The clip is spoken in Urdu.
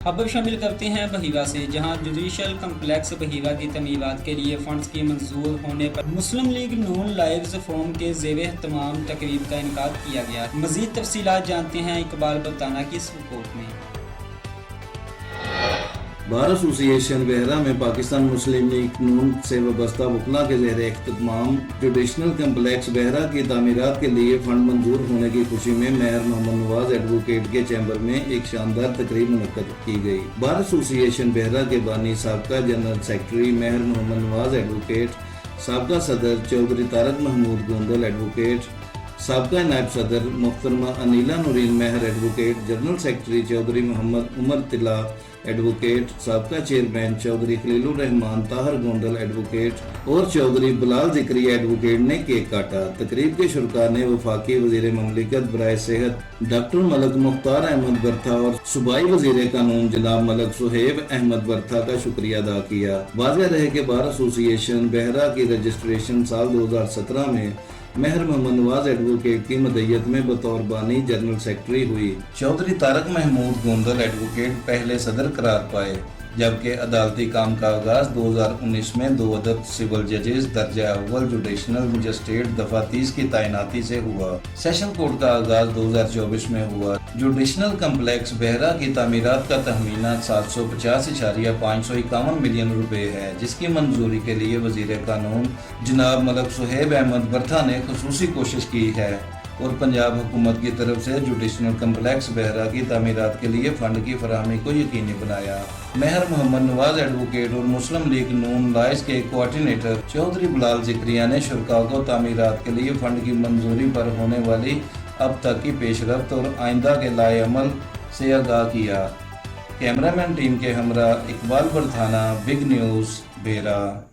اب شامل کرتے ہیں بحیرہ سے، جہاں جوڈیشل کمپلیکس بحیرہ کی تعمیرات کے لیے فنڈز کی منظور ہونے پر مسلم لیگ نون لائیوز فورم کے زیر اہتمام تقریب کا انعقاد کیا گیا۔ مزید تفصیلات جانتے ہیں اقبال بلتانہ کی اس رپورٹ میں۔ بار ایسوسی ایشن بحیرہ میں پاکستان مسلم لیگ نون سے وابستہ وکلاء کے زیر اہتمام جوڈیشنل کمپلیکس بحیرہ کی تعمیرات کے لیے فنڈ منظور ہونے کی خوشی میں مہر محمد نواز ایڈوکیٹ کے چیمبر میں ایک شاندار تقریب منعقد کی گئی۔ بار ایسوسی ایشن بحیرہ کے بانی سابقہ جنرل سیکرٹری مہر محمد نواز ایڈوکیٹ، سابقہ صدر چودھری طارق محمود گوندل ایڈوکیٹ، سابقہ نائب صدر محترمہ انیلا نورین مہر advocate, general secretary Chaudhry Muhammad Umar طلع ایڈوکیٹ، سابقہ چیئرمین چودھری خلیل الرحمان طاہر گوندل ایڈوکیٹ اور چودھری بلال ذکری ایڈوکیٹ نے کیک کاٹا۔ تقریب کے شرکاء نے وفاقی وزیر مملکت برائے صحت ڈاکٹر ملک مختار احمد برتھا اور صوبائی وزیر قانون جناب ملک صہیب احمد برتھا کا شکریہ ادا کیا۔ واضح رہے کہ بار ایسوسی ایشن بحیرہ کی رجسٹریشن سال 2017 میں مہر محمد نواز ایڈوکیٹ کی مدعیت میں بطور بانی جنرل سیکرٹری ہوئی۔ چودھری طارق محمود گوندل ایڈوکیٹ پہلے صدر قرار پائے، جبکہ عدالتی کام کا آغاز 2019 میں 2 عدد سول ججز درجہ اول جوڈیشنل مجسٹریٹ دفعہ 30 کی تعیناتی سے ہوا۔ سیشن کورٹ کا آغاز 2024 میں ہوا۔ جوڈیشنل کمپلیکس بحیرہ کی تعمیرات کا تخمینہ 750.551 ملین روپے ہے، جس کی منظوری کے لیے وزیر قانون جناب ملک صہیب احمد برتھا نے خصوصی کوشش کی ہے اور پنجاب حکومت کی طرف سے جوڈیشنل کمپلیکس بحیرہ کی تعمیرات کے لیے فنڈ کی فراہمی کو یقینی بنایا۔ مہر محمد نواز ایڈوکیٹ اور مسلم لیگ نون لائیوز کے کوارڈینیٹر چودھری بلال ذکریہ نے شرکاء کو تعمیرات کے لیے فنڈ کی منظوری پر ہونے والی اب تک کی پیش رفت اور آئندہ کے لائے عمل سے آگاہ کیا۔ کیمرہ مین ٹیم کے ہمراہ اقبال بلتانہ، بگ نیوز، بحیرہ۔